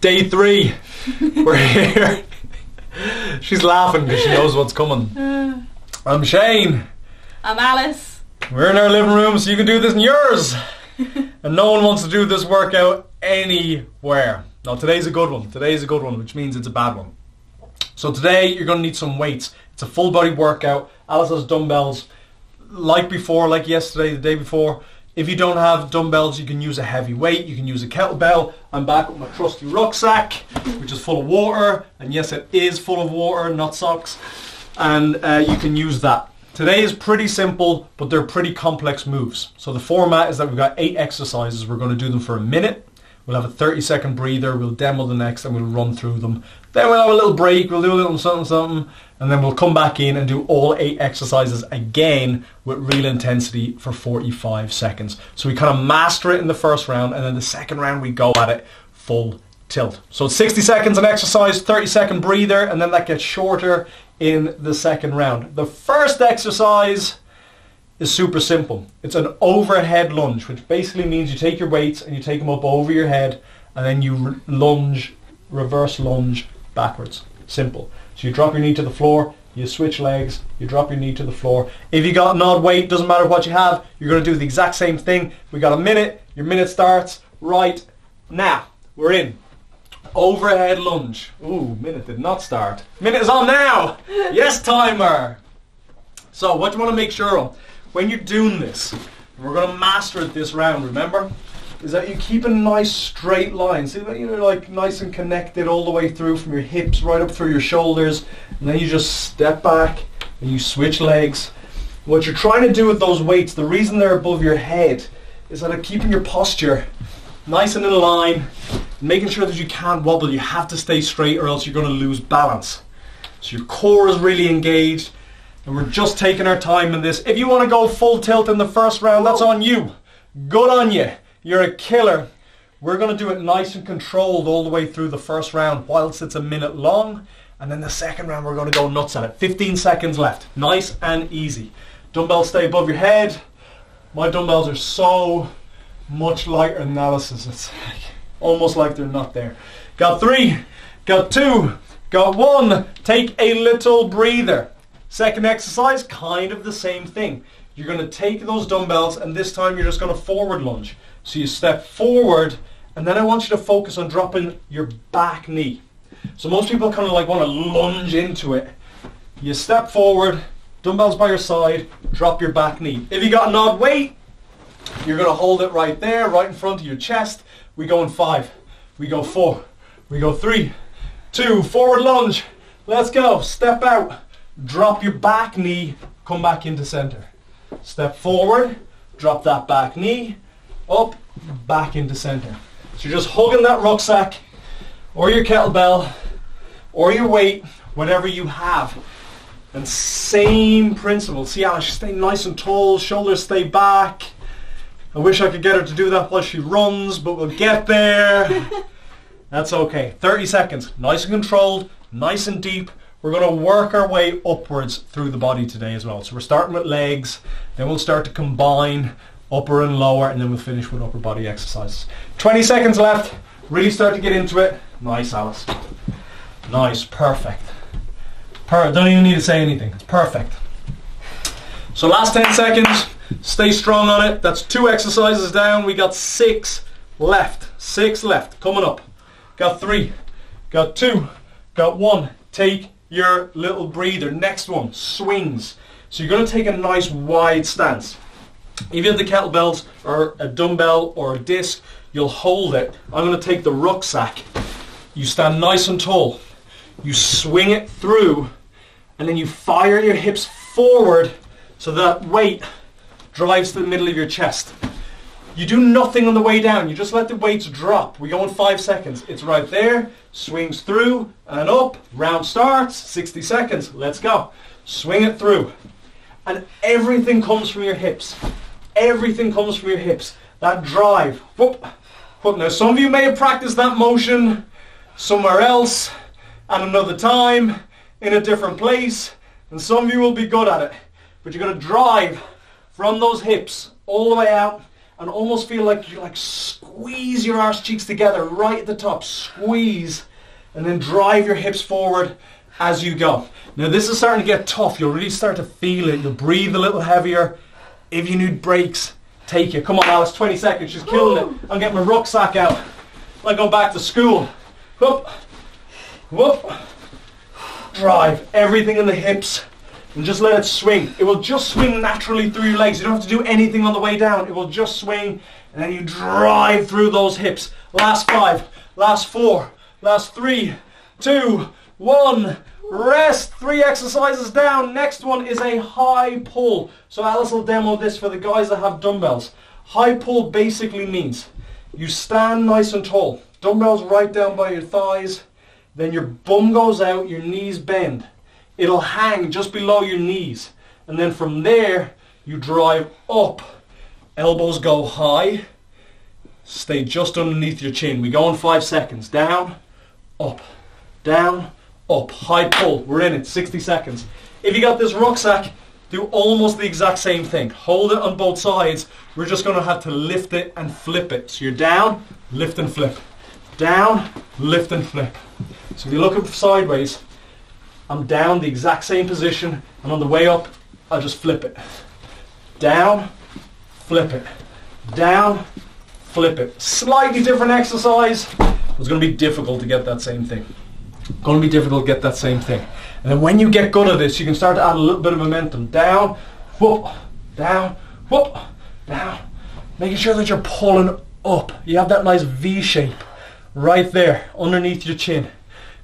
Day 3. We're here. She's laughing because she knows what's coming. I'm Shane. I'm Alice. We're in our living room, so you can do this in yours. And no one wants to do this workout anywhere. Now, today's a good one. Today's a good one, which means it's a bad one. So today, you're going to need some weights. It's a full body workout. Alice has dumbbells. Like before, like yesterday, the day before, if you don't have dumbbells, you can use a heavy weight. You can use a kettlebell. I'm back with my trusty rucksack, which is full of water. And yes, it is full of water, not socks. And you can use that. Today is pretty simple, but they're pretty complex moves. So the format is that we've got 8 exercises. We're going to do them for a minute. We'll have a 30-second breather. We'll demo the next and we'll run through them. Then we'll have a little break. We'll do a little something. And then we'll come back in and do all 8 exercises again with real intensity for 45 seconds. So we kind of master it in the first round. And then the second round, we go at it full tilt. So it's 60 seconds an exercise, 30-second breather. And then that gets shorter in the second round. The first exercise is super simple. It's an overhead lunge, which basically means you take your weights and you take them up over your head and then you lunge, reverse lunge backwards. Simple. So you drop your knee to the floor, you switch legs, you drop your knee to the floor. If you got an odd weight, doesn't matter what you have, you're going to do the exact same thing. We got a minute. Your minute starts right now. We're in. Overhead lunge. Ooh, minute did not start. Minute is on now. Yes, timer. So what you want to make sure of when you're doing this, we're going to master it this round, remember, is that you keep a nice straight line. See, you're like nice and connected all the way through from your hips right up through your shoulders, and then you just step back and you switch legs. What you're trying to do with those weights, the reason they're above your head, is that keeping your posture nice and in line, making sure that you can't wobble. You have to stay straight or else you're going to lose balance. So your core is really engaged. And we're just taking our time in this. If you want to go full tilt in the first round, that's on you. Good on you. You're a killer. We're going to do it nice and controlled all the way through the first round whilst it's a minute long. And then the second round, we're going to go nuts at it. 15 seconds left. Nice and easy. Dumbbells stay above your head. My dumbbells are so much lighter than Alice's. It's almost like they're not there. Got 3. Got 2. Got 1. Take a little breather. Second exercise, kind of the same thing. You're going to take those dumbbells and this time you're just going to forward lunge. So you step forward and then I want you to focus on dropping your back knee. So most people kind of like want to lunge into it. You step forward, dumbbells by your side, drop your back knee. If you got an odd weight, you're going to hold it right there, right in front of your chest. We go in 5, we go 4, we go 3, 2, forward lunge. Let's go, step out. Drop your back knee, come back into center. Step forward, drop that back knee, up, back into center. So you're just hugging that rucksack, or your kettlebell, or your weight, whatever you have. And same principle. See how she stay nice and tall, shoulders stay back. I wish I could get her to do that while she runs, but we'll get there. That's okay. 30 seconds, nice and controlled, nice and deep. We're going to work our way upwards through the body today as well. So we're starting with legs, then we'll start to combine upper and lower, and then we'll finish with upper body exercises. 20 seconds left. Really start to get into it. Nice, Alice. Nice, perfect. Don't even need to say anything. It's perfect. So last 10 seconds. Stay strong on it. That's 2 exercises down. We got 6 left. 6 left. Coming up. Got 3. Got 2. Got 1. Take your little breather. Next one, swings. So you're going to take a nice wide stance. If you have the kettlebells or a dumbbell or a disc, you'll hold it. I'm going to take the rucksack. You stand nice and tall. You swing it through and then you fire your hips forward so that weight drives to the middle of your chest. You do nothing on the way down. You just let the weights drop. We go in 5 seconds. It's right there. Swings through and up. Round starts. 60 seconds. Let's go. Swing it through. And everything comes from your hips. Everything comes from your hips. That drive. Whoop. Whoop. Now some of you may have practiced that motion somewhere else at another time in a different place. And some of you will be good at it. But you're going to drive from those hips all the way out. and almost feel like you like squeeze your arse cheeks together right at the top. Squeeze, and then drive your hips forward as you go. Now this is starting to get tough. You'll really start to feel it. You'll breathe a little heavier. If you need breaks, take it. Come on, Alice, 20 seconds. She's killing it. I'm getting my rucksack out. Like going back to school. Whoop, whoop. Drive everything in the hips and just let it swing. It will just swing naturally through your legs. You don't have to do anything on the way down. It will just swing, and then you drive through those hips. Last 5, last 4, last 3, 2, 1. Rest. 3 exercises down. Next one is a high pull. So Alice will demo this for the guys that have dumbbells. High pull basically means you stand nice and tall. Dumbbells right down by your thighs. Then your bum goes out, your knees bend. It'll hang just below your knees. And then from there, you drive up. Elbows go high. Stay just underneath your chin. We go in 5 seconds. Down, up, down, up. High pull. We're in it. 60 seconds. If you got this rucksack, do almost the exact same thing. Hold it on both sides. We're just going to have to lift it and flip it. So you're down, lift and flip. Down, lift and flip. So if you're looking sideways, I'm down the exact same position, and on the way up, I'll just flip it. Down, flip it. Down, flip it. Slightly different exercise. It's going to be difficult to get that same thing. Going to be difficult to get that same thing. And then when you get good at this, you can start to add a little bit of momentum. Down, whoop, down, whoop, down. Making sure that you're pulling up. You have that nice V shape right there underneath your chin.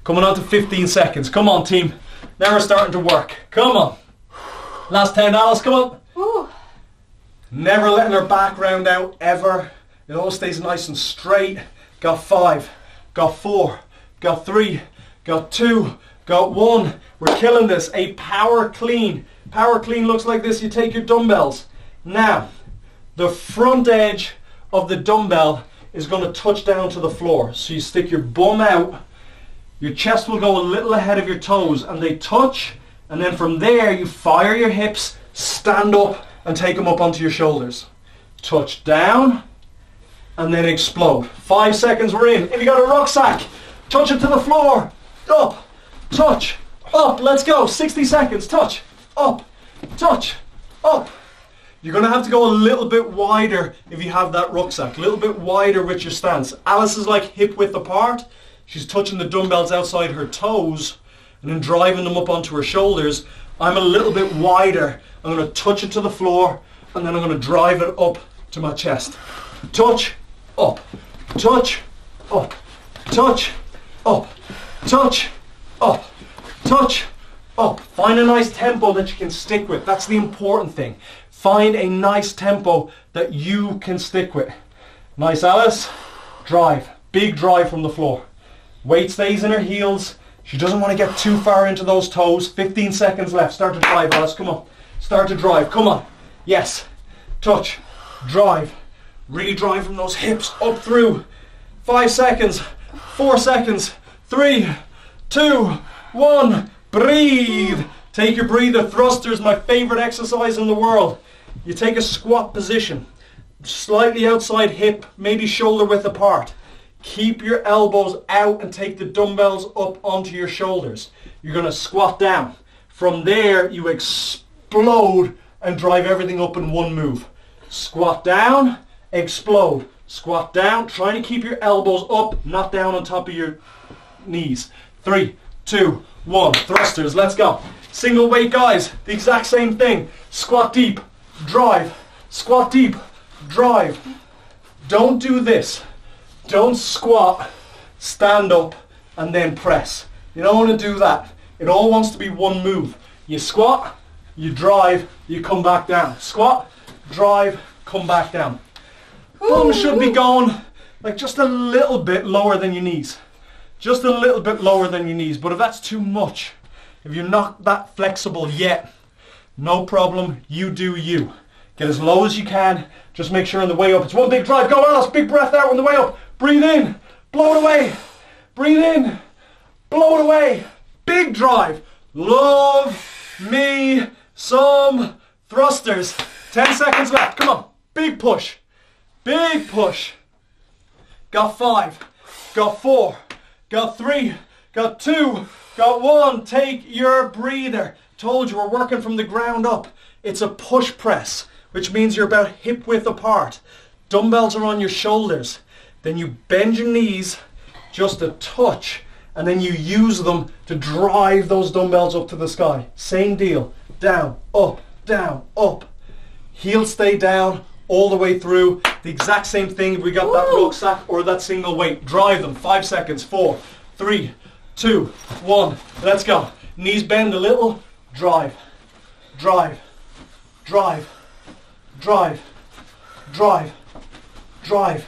Coming on to 15 seconds. Come on, team. Now we're starting to work. Come on. Last 10, Alice, come on. Ooh. Never letting our back round out, ever. It always stays nice and straight. Got 5, got 4, got 3, got 2, got 1. We're killing this. A power clean. Power clean looks like this. You take your dumbbells. Now, the front edge of the dumbbell is going to touch down to the floor. So you stick your bum out. Your chest will go a little ahead of your toes, and they touch, and then from there you fire your hips, stand up, and take them up onto your shoulders. Touch down, and then explode. 5 seconds, we're in. If you got a rucksack, touch it to the floor. Up, touch, up, let's go. 60 seconds, touch, up, up. You're going to have to go a little bit wider if you have that rucksack, a little bit wider with your stance. Alice is like hip width apart. She's touching the dumbbells outside her toes and then driving them up onto her shoulders. I'm a little bit wider. I'm going to touch it to the floor, and then I'm going to drive it up to my chest. Touch, up, touch, up, touch, up, touch, up, touch, up. Find a nice tempo that you can stick with. That's the important thing. Find a nice tempo that you can stick with. Nice, Alice. Drive. Big drive from the floor. Weight stays in her heels. She doesn't want to get too far into those toes. 15 seconds left. Start to drive, Alice. Come on. Start to drive. Come on. Yes. Touch. Drive. Really drive from those hips up through. 5 seconds. 4 seconds. 3, 2, 1. Breathe. Take your breather. Thrusters, my favorite exercise in the world. You take a squat position. Slightly outside hip, maybe shoulder width apart. Keep your elbows out and take the dumbbells up onto your shoulders. You're going to squat down. From there, you explode and drive everything up in one move. Squat down, explode. Squat down, trying to keep your elbows up, not down on top of your knees. 3, 2, 1. Thrusters, let's go. Single weight, guys, the exact same thing. Squat deep, drive. Squat deep, drive. Don't do this. Don't squat, stand up, and then press. You don't want to do that. It all wants to be one move. You squat, you drive, you come back down. Squat, drive, come back down. Bum should be going like just a little bit lower than your knees. Just a little bit lower than your knees. But if that's too much, if you're not that flexible yet, no problem, you do you. Get as low as you can. Just make sure on the way up, it's one big drive. Go, Alice, big breath out on the way up. Breathe in, blow it away. Breathe in, blow it away. Big drive. Love me some thrusters. 10 seconds left. Come on. Big push. Big push. Got 5. Got 4. Got 3. Got 2. Got 1. Take your breather. Told you we're working from the ground up. It's a push press, which means you're about hip width apart. Dumbbells are on your shoulders. Then you bend your knees just a touch, and then you use them to drive those dumbbells up to the sky. Same deal. Down, up, down, up. Heels stay down all the way through. The exact same thing if we got that rucksack or that single weight. Drive them. 5 seconds. 4, 3, 2, 1. Let's go. Knees bend a little. Drive, drive, drive, drive, drive, drive,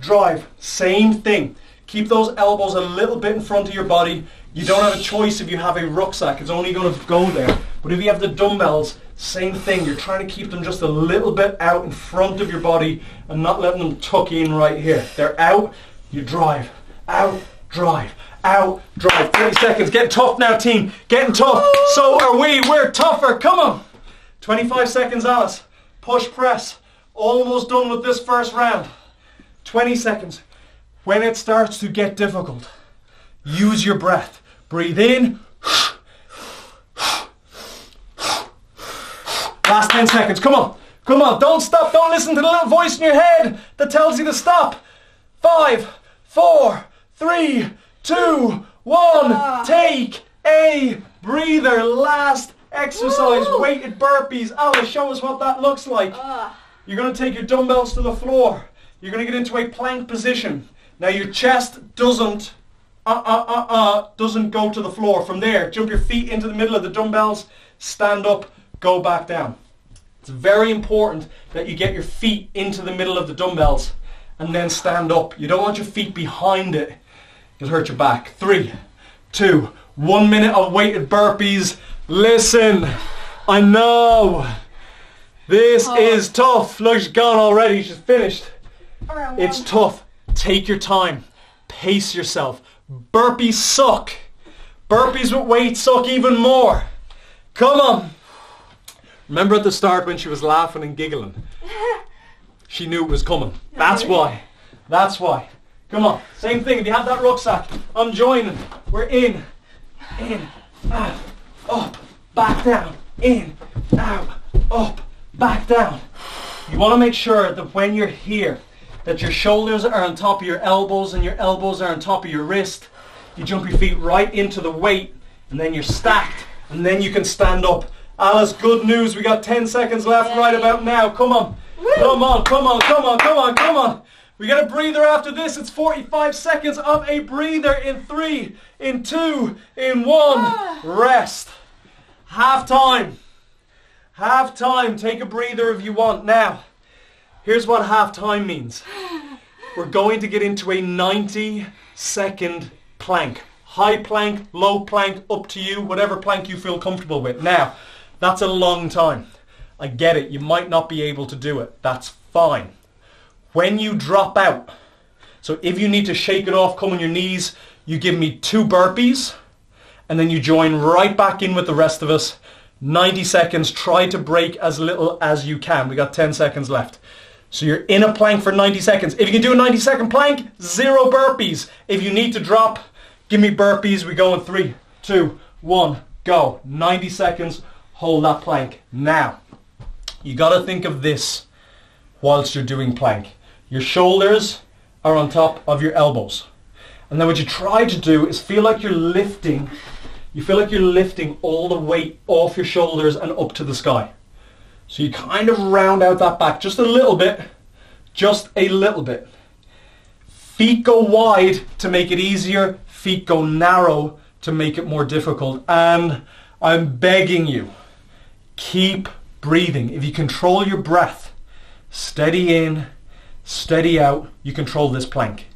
drive. Same thing. Keep those elbows a little bit in front of your body. You don't have a choice if you have a rucksack. It's only going to go there. But if you have the dumbbells, same thing. You're trying to keep them just a little bit out in front of your body and not letting them tuck in right here. They're out. You drive. Out. Drive. Out. Drive. 30 seconds. Getting tough now, team. Getting tough. So are we. We're tougher. Come on. 25 seconds, Alice. Push press. Almost done with this first round. 20 seconds. When it starts to get difficult, use your breath. Breathe in. Last 10 seconds. Come on. Come on. Don't stop. Don't listen to the little voice in your head that tells you to stop. 5, 4, 3, 2, 1. Take a breather. Last exercise. Weighted burpees. Alice, show us what that looks like. You're going to take your dumbbells to the floor. You're going to get into a plank position. Now your chest doesn't go to the floor. From there, jump your feet into the middle of the dumbbells, stand up, go back down. It's very important that you get your feet into the middle of the dumbbells and then stand up. You don't want your feet behind it. It'll hurt your back. 3, 2, 1 minute of weighted burpees. Listen, I know this is tough. Look, she's gone already. She's finished. It's tough. Take your time. Pace yourself. Burpees suck. Burpees with weight suck even more. Come on. Remember at the start when she was laughing and giggling? She knew it was coming. That's why. That's why. Come on. Same thing. If you have that rucksack, I'm joining. We're in, out, up, back down, in, out, up, back down. You want to make sure that when you're here, that your shoulders are on top of your elbows and your elbows are on top of your wrist. You jump your feet right into the weight and then you're stacked and then you can stand up. Alice, good news. We got 10 seconds left right about now. Come on. Come on, come on, come on, come on, come on. We got a breather after this. It's 45 seconds of a breather in 3, in 2, in 1. Rest. Half time. Half time. Take a breather if you want. Now, here's what half time means. We're going to get into a 90-second plank. High plank, low plank, up to you, whatever plank you feel comfortable with. Now, that's a long time. I get it. You might not be able to do it. That's fine. When you drop out, so if you need to shake it off, come on your knees, you give me 2 burpees, and then you join right back in with the rest of us. 90 seconds. Try to break as little as you can. We got 10 seconds left. So you're in a plank for 90 seconds. If you can do a 90-second plank, 0 burpees. If you need to drop, give me burpees. We go in 3, 2, 1, go. 90 seconds, hold that plank. Now, you got to think of this whilst you're doing plank. Your shoulders are on top of your elbows. And then what you try to do is feel like you're lifting. You feel like you're lifting all the weight off your shoulders and up to the sky. So you kind of round out that back just a little bit. Just a little bit. Feet go wide to make it easier. Feet go narrow to make it more difficult. And I'm begging you, keep breathing. If you control your breath, steady in, steady out, you control this plank.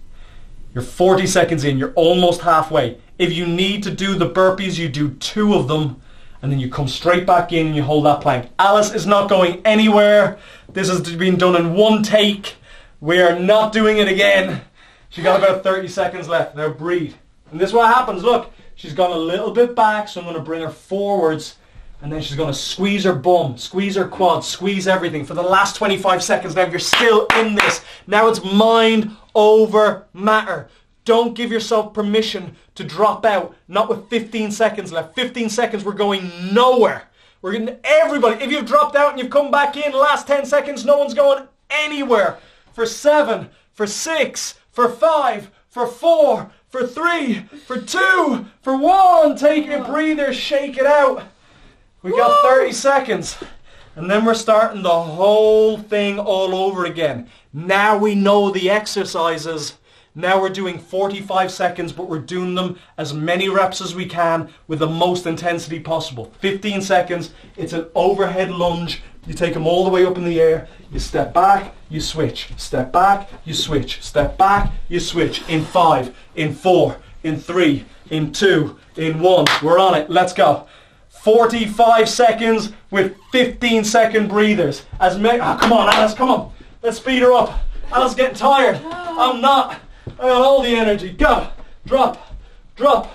You're 40 seconds in, you're almost halfway. If you need to do the burpees, you do 2 of them, and then you come straight back in and you hold that plank. Alice is not going anywhere. This has been done in 1 take. We are not doing it again. She got about 30 seconds left. Now breathe. And this is what happens. Look, she's gone a little bit back, so I'm going to bring her forwards And then she's going to squeeze her bum, squeeze her quads, squeeze everything for the last 25 seconds. Now, if you're still in this, now it's mind over matter. Don't give yourself permission to drop out, not with 15 seconds left. 15 seconds, we're going nowhere. We're getting everybody. If you've dropped out and you've come back in, last 10 seconds, no one's going anywhere. For 7, for 6, for 5, for 4, for 3, for 2, for 1. Take your breather, shake it out. We got 30 seconds. And then we're starting the whole thing all over again. Now we know the exercises. Now we're doing 45 seconds, but we're doing them as many reps as we can with the most intensity possible. 15 seconds, it's an overhead lunge. You take them all the way up in the air. You step back, you switch. Step back, you switch. Step back, you switch. In 5, in 4, in 3, in 2, in 1. We're on it. Let's go. 45 seconds with 15-second breathers. Come on, Alice, come on. Let's speed her up. Alice getting tired. I'm not. I got all the energy. Go. Drop. Drop.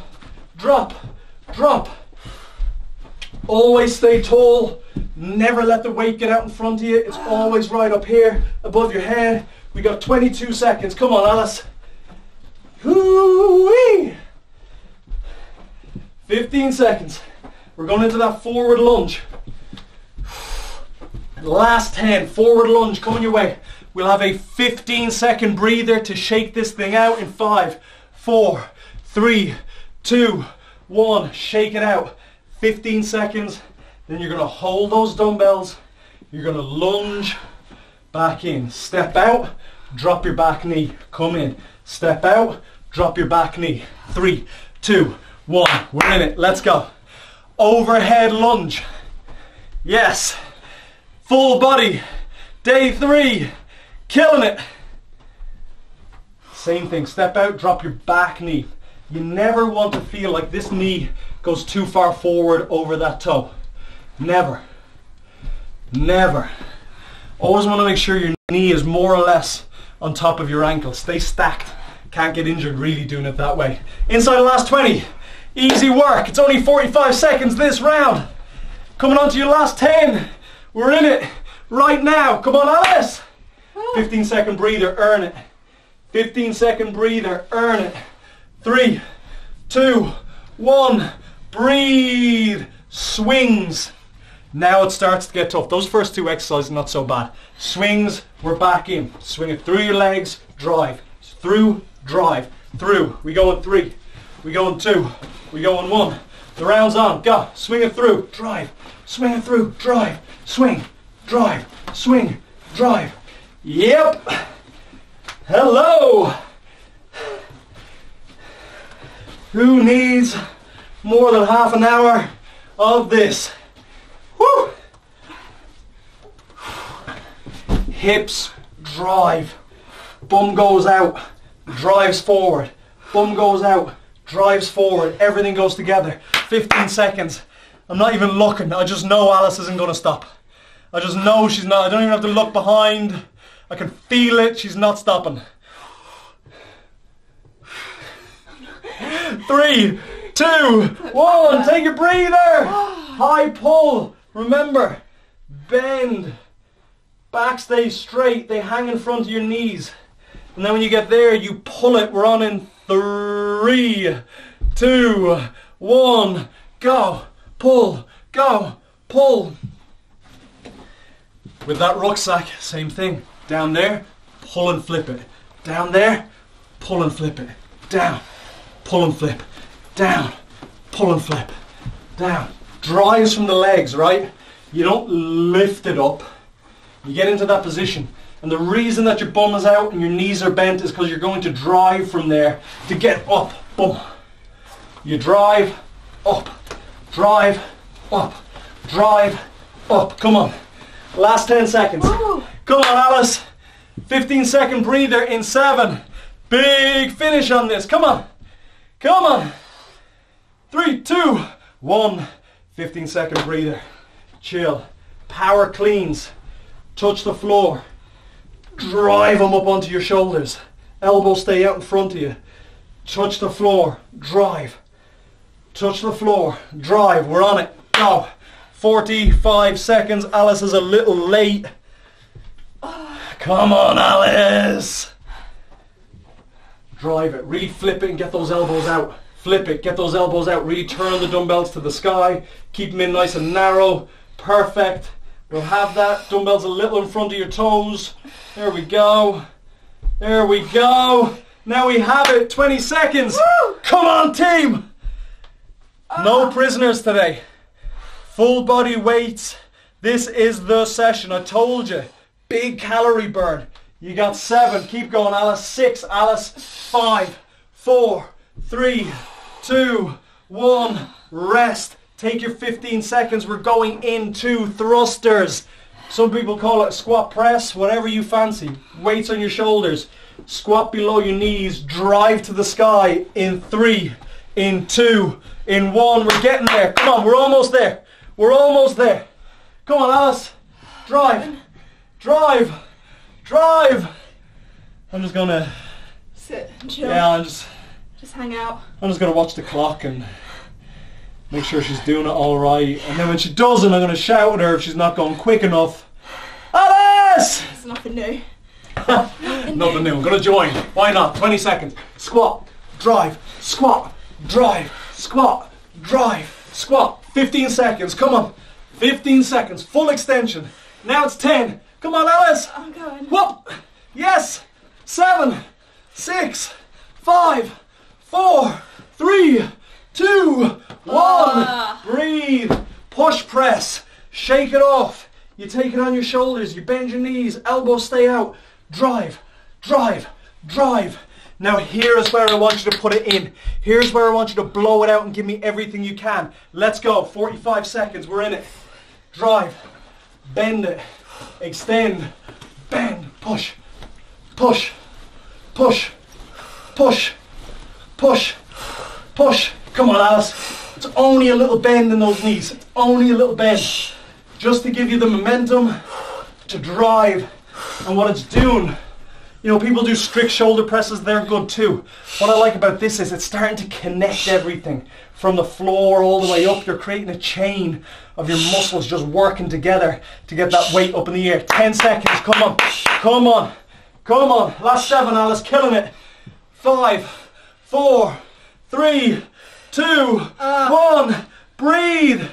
Drop. Drop. Always stay tall. Never let the weight get out in front of you. It's always right up here above your head. We got 22 seconds. Come on, Alice. Hoo-wee. 15 seconds. We're going into that forward lunge. Last 10. Forward lunge coming your way. We'll have a 15-second breather to shake this thing out in 5, 4, 3, 2, 1. Shake it out. 15 seconds. Then you're going to hold those dumbbells. You're going to lunge back in. Step out. Drop your back knee. Come in. Step out. Drop your back knee. 3, 2, 1. We're in it. Let's go. Overhead lunge. Yes. Full body. Day 3. Killing it. Same thing. Step out, drop your back knee. You never want to feel like this knee goes too far forward over that toe. Never. Never. Always want to make sure your knee is more or less on top of your ankle. Stay stacked. Can't get injured really doing it that way. Inside the last 20. Easy work. It's only 45 seconds this round. Coming on to your last 10. We're in it right now. Come on, Alice. 15-second breather, earn it. 15-second breather, earn it. 3, 2, 1. Breathe. Swings. Now it starts to get tough. Those first 2 exercises not so bad. Swings, we're back in. Swing it through your legs, drive. Through, drive. Through. We go in 3. We go in 2. We go in 1. The round's on. Go. Swing it through, drive. Swing it through, drive. Swing, drive. Swing, drive. Yep. Hello. Who needs more than half an hour of this? Woo. Hips drive. Bum goes out, drives forward. Bum goes out, drives forward. Everything goes together. 15 seconds. I'm not even looking. I just know Alice isn't going to stop. I just know she's not. I don't even have to look behind. I can feel it. She's not stopping. 3, 2, 1. Take a breather. High pull. Remember, bend. Back stays straight. They hang in front of your knees. And then when you get there, you pull it. We're on in 3, 2, 1. Go. Pull. Go. Pull. With that rucksack, same thing. Down there, pull and flip it. Down there, pull and flip it. Down, pull and flip. Down, pull and flip. Down. Drives from the legs, right? You don't lift it up. You get into that position. And the reason that your bum is out and your knees are bent is because you're going to drive from there to get up. Boom. You drive, up. Drive, up. Drive, up. Come on. Last 10 seconds. Woo. Come on, Alice. 15-second breather in 7. Big finish on this. Come on. Come on. 3, 2, 1. 15-second breather. Chill. Power cleans. Touch the floor. Drive them up onto your shoulders. Elbows stay out in front of you. Touch the floor. Drive. Touch the floor. Drive. We're on it. Go. 45 seconds. Alice is a little late. Come on, Alice. Drive it. Really flip it and get those elbows out. Flip it. Get those elbows out. Really turn the dumbbells to the sky. Keep them in nice and narrow. Perfect. We'll have that. Dumbbells a little in front of your toes. There we go. There we go. Now we have it. 20 seconds. Woo! Come on, team. No prisoners today. Full body weights. This is the session. I told you. Big calorie burn. You got 7. Keep going, Alice. 6, Alice. 5, 4, 3, 2, 1. Rest. Take your 15 seconds. We're going into thrusters. Some people call it squat press. Whatever you fancy. Weights on your shoulders. Squat below your knees. Drive to the sky in 3, in 2, in 1. We're getting there. Come on. We're almost there. We're almost there. Come on, Alice. Drive. Drive. Drive. I'm just gonna sit and chill. Yeah, I'm just hang out. I'm just gonna watch the clock and make sure she's doing it all right. And then when she doesn't, I'm gonna shout at her if she's not going quick enough. Alice! It's nothing new. Nothing new. I'm gonna join. Why not? 20 seconds. Squat. Drive. Squat. Drive. Squat. Drive. Squat. 15 seconds. Come on. 15 seconds. Full extension. Now it's 10. Come on, Alice. I'm going. Whoop. Yes. 7, 6, 5, 4, 3, 2, 1. Breathe. Push press. Shake it off. You take it on your shoulders. You bend your knees. Elbows stay out. Drive. Drive. Drive. Now here is where I want you to put it in. Here's where I want you to blow it out and give me everything you can. Let's go. 45 seconds. We're in it. Drive. Bend it. Extend. Bend. Push. Push. Push. Push. Push. Push. Come on, Alice. It's only a little bend in those knees. It's only a little bend. Just to give you the momentum to drive. And what it's doing, you know, people do strict shoulder presses, they're good too. What I like about this is it's starting to connect everything from the floor all the way up. You're creating a chain of your muscles just working together to get that weight up in the air. 10 seconds, come on, come on, come on. Last 7, Alice, killing it. 5, 4, 3, 2, 1. Breathe.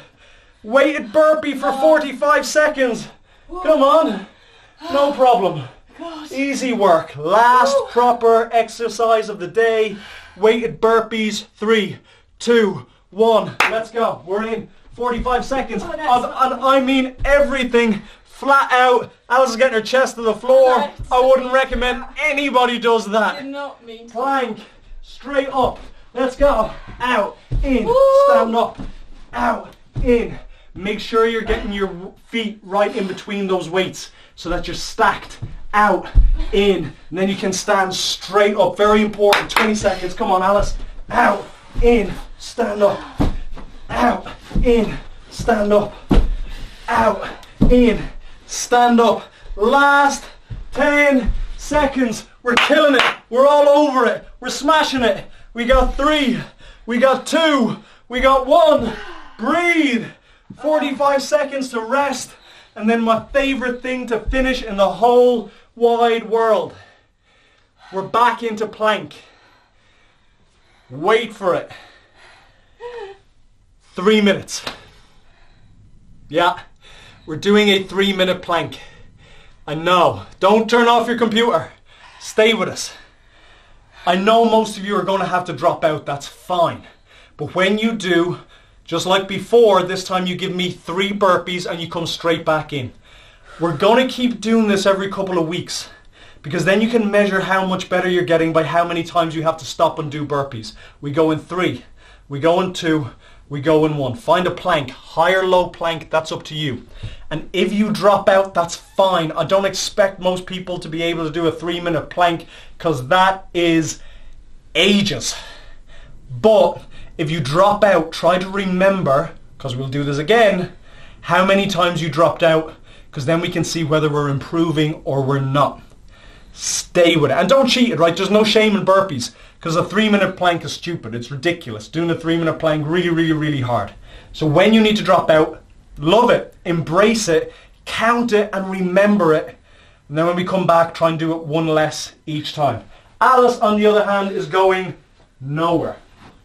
Weighted burpee for 45 seconds. Come on. No problem. God. Easy work. Last proper exercise of the day. Weighted burpees. 3, 2, 1. Let's go. We're in 45 seconds. And I mean everything. Flat out. Alice is getting her chest to the floor. I wouldn't recommend anybody does that. You're not mean to Plank. Straight up. Let's go. Out. In. Stand up. Out. In. Make sure you're getting your feet right in between those weights so that you're stacked. Out, in, and then you can stand straight up. Very important. 20 seconds. Come on, Alice. Out, in, stand up. Out, in, stand up. Out, in, stand up. Last 10 seconds. We're killing it. We're all over it. We're smashing it. We got 3. We got 2. We got 1. Breathe. 45 seconds to rest. And then my favorite thing to finish in the whole wide world. We're back into plank. Wait for it. 3 minutes. Yeah, we're doing a 3-minute plank. I know. Don't turn off your computer. Stay with us. I know most of you are going to have to drop out. That's fine. But when you do, just like before, this time you give me 3 burpees and you come straight back in. We're going to keep doing this every couple of weeks because then you can measure how much better you're getting by how many times you have to stop and do burpees. We go in 3, we go in 2, we go in 1. Find a plank, high or low plank, that's up to you. And if you drop out, that's fine. I don't expect most people to be able to do a 3-minute plank because that is ages. But if you drop out, try to remember, because we'll do this again, how many times you dropped out, because then we can see whether we're improving or we're not. Stay with it. And don't cheat it, right? There's no shame in burpees, because a 3-minute plank is stupid. It's ridiculous. Doing a 3-minute plank really, really, really hard. So when you need to drop out, Love it. Embrace it. Count it and remember it. And then when we come back, try and do it one less each time. Alice, on the other hand, is going nowhere.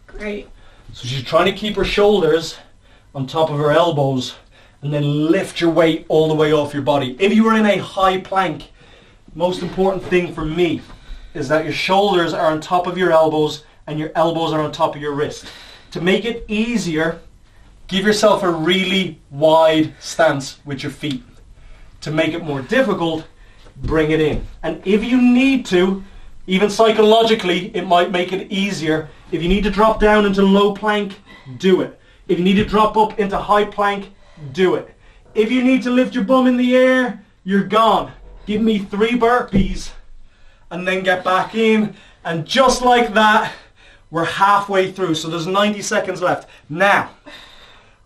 Great. So she's trying to keep her shoulders on top of her elbows and then lift your weight all the way off your body. If you were in a high plank, most important thing for me is that your shoulders are on top of your elbows and your elbows are on top of your wrist. To make it easier, give yourself a really wide stance with your feet. To make it more difficult, bring it in. And if you need to, even psychologically, it might make it easier. If you need to drop down into low plank, do it. If you need to drop up into high plank, do it. If you need to lift your bum in the air, you're gone. Give me 3 burpees and then get back in. And just like that, we're halfway through. So there's 90 seconds left. Now,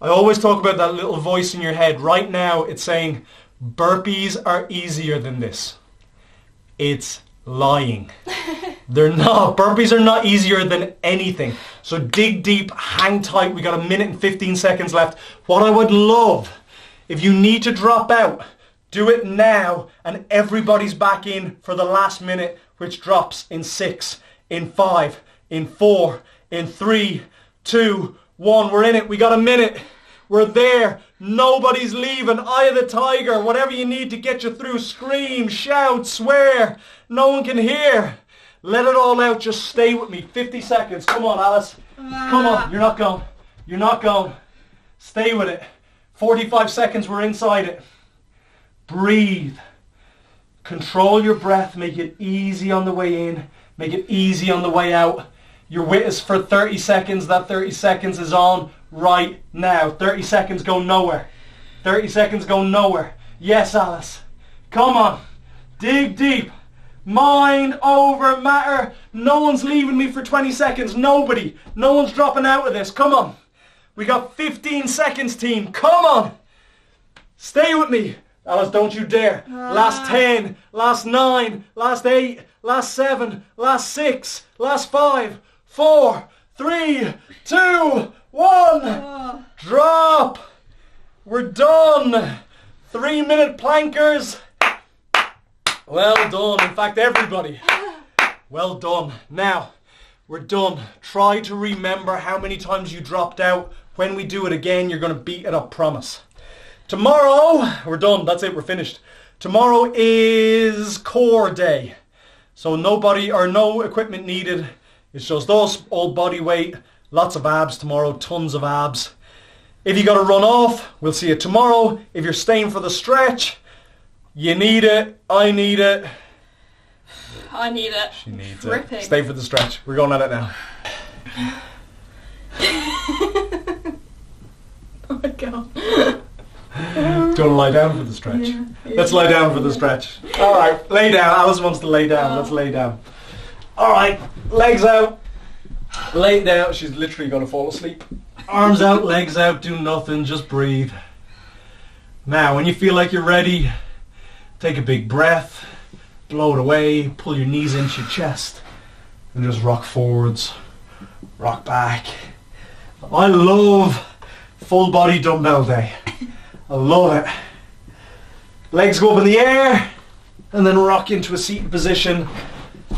I always talk about that little voice in your head. Right now, it's saying, burpees are easier than this. It's lying. They're not. Burpees are not easier than anything. So dig deep, hang tight. We got 1 minute and 15 seconds left. What I would love, if you need to drop out, do it now and everybody's back in for the last minute, which drops in 6, in 5, in 4, in 3, 2, 1. We're in it. We got a minute. We're there. Nobody's leaving. Eye of the tiger. Whatever you need to get you through. Scream, shout, swear. No one can hear. Let it all out. Just stay with me. 50 seconds. Come on, Alice. Come on. You're not going. You're not going. Stay with it. 45 seconds. We're inside it. Breathe. Control your breath. Make it easy on the way in. Make it easy on the way out. You're with us for 30 seconds. That 30 seconds is on right now. 30 seconds go nowhere. 30 seconds go nowhere. Yes, Alice. Come on. Dig deep. Mind over matter. No one's leaving me for 20 seconds. Nobody. No one's dropping out of this. Come on. We got 15 seconds, team. Come on. Stay with me. Alice, don't you dare. Last 10. Last 9. Last 8. Last 7. Last 6. Last 5. 4. 3. 2. 1. Drop. We're done. 3-minute plankers. Well done. In fact, everybody. Well done. Now, we're done. Try to remember how many times you dropped out. When we do it again, you're going to beat it up, promise. Tomorrow, we're done. That's it. We're finished. Tomorrow is core day. So no equipment needed. It's just us, all body weight, lots of abs tomorrow, tons of abs. If you got to run off, we'll see you tomorrow. If you're staying for the stretch, you need it. I need it. I need it. She needs Ripping. it. Stay for the stretch. We're going at it now. Oh my god. Do you want to lie down for the stretch? Yeah. Let's lie down for the stretch. Alright, lay down. Alice wants to lay down. Let's lay down. Alright, legs out. Lay down. She's literally going to fall asleep. Arms out, legs out, do nothing, just breathe. Now, when you feel like you're ready, take a big breath, blow it away, pull your knees into your chest, and just rock forwards, rock back. I love full body dumbbell day. I love it. Legs go up in the air, and then rock into a seated position,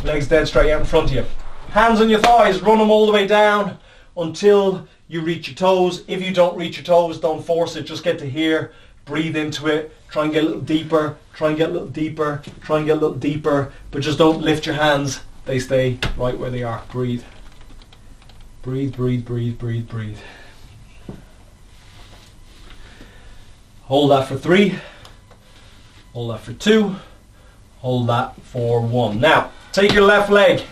legs dead straight out in front of you. Hands on your thighs, run them all the way down until you reach your toes. If you don't reach your toes, don't force it, just get to here, breathe into it, try and get a little deeper, try and get a little deeper, try and get a little deeper, but just don't lift your hands, they stay right where they are. Breathe. Breathe, breathe, breathe, breathe, breathe. Hold that for 3, hold that for 2, hold that for 1. Now, take your left leg,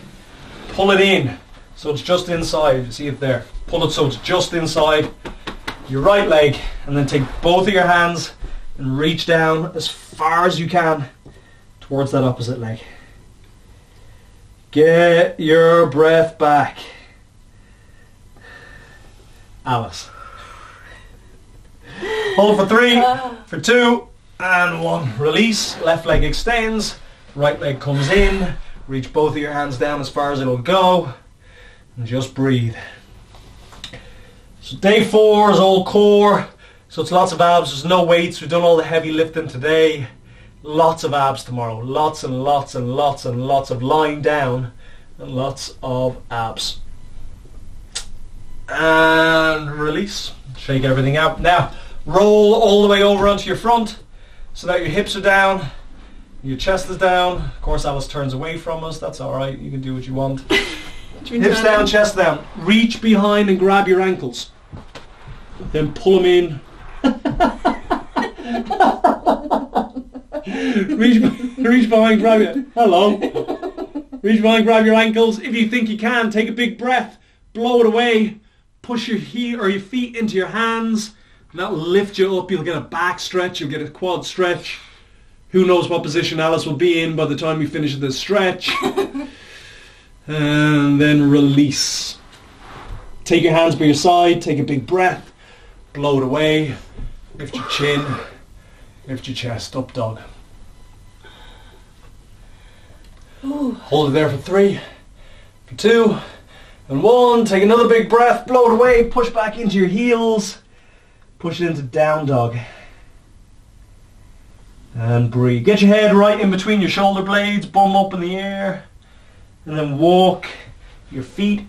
pull it in so it's just inside, see it there. Pull it so it's just inside your right leg, and then take both of your hands and reach down as far as you can towards that opposite leg. Get your breath back. Alice. Hold for 3, for 2, and 1. Release, left leg extends, right leg comes in, reach both of your hands down as far as it'll go, and just breathe. So day 4 is all core, So it's lots of abs. There's no weights. We've done all the heavy lifting today. Lots of abs tomorrow. Lots and lots and lots and lots of lying down and lots of abs. And release. Shake everything out. Now, roll all the way over onto your front so that your hips are down, your chest is down. Of course, Alice turns away from us. That's all right. You can do what you want. Hips down, chest down. Reach behind and grab your ankles. Then pull them in. reach behind, grab it. Hello. Reach behind, grab your ankles. If you think you can, take a big breath. Blow it away. Push your heel or your feet into your hands. And that'll lift you up. You'll get a back stretch. You'll get a quad stretch. Who knows what position Alice will be in by the time we finish this stretch. And then release. Take your hands by your side. Take a big breath. Blow it away. Lift your chin. Lift your chest. Up dog. Ooh. Hold it there for 3, for 2, and 1. Take another big breath. Blow it away. Push back into your heels. Push it into down dog. And breathe. Get your head right in between your shoulder blades. Bum up in the air. And then walk your feet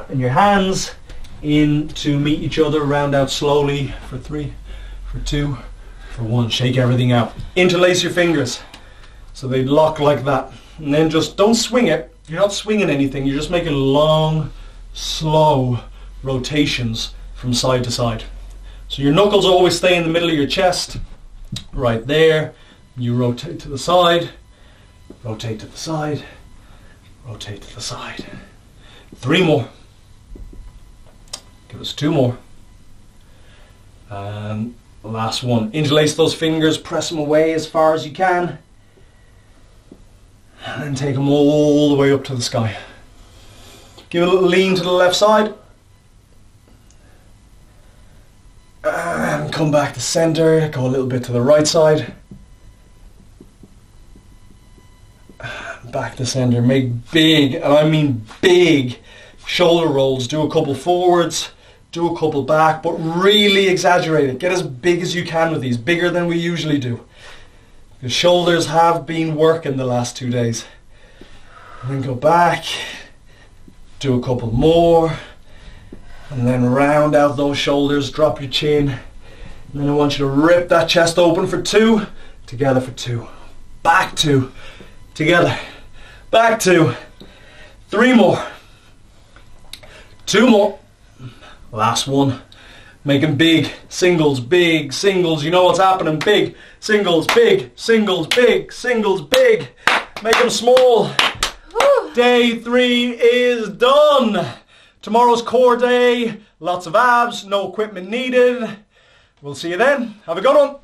and your hands in to meet each other. Round out slowly for 3, for 2, for 1. Shake everything out. Interlace your fingers so they lock like that. And then just don't swing it. You're not swinging anything. You're just making long, slow rotations from side to side. So your knuckles always stay in the middle of your chest. Right there. You rotate to the side. Rotate to the side. Rotate to the side. 3 more. Give us 2 more. And the last one. Interlace those fingers. Press them away as far as you can. And then take them all the way up to the sky. Give a little lean to the left side. And come back to center. Go a little bit to the right side. Back to center. Make big, and I mean big, shoulder rolls. Do a couple forwards. Do a couple back. But really exaggerate it. Get as big as you can with these. Bigger than we usually do. The shoulders have been working the last 2 days. And then go back, do a couple more, and then round out those shoulders, drop your chin. And then I want you to rip that chest open for 2, together for 2, back 2, together, back 2, 3 more, 2 more, last one. Making big singles, you know what's happening, big singles, big singles, big singles, big. Make them small. Woo. Day 3 is done. Tomorrow's core day, lots of abs, no equipment needed. We'll see you then. Have a good one.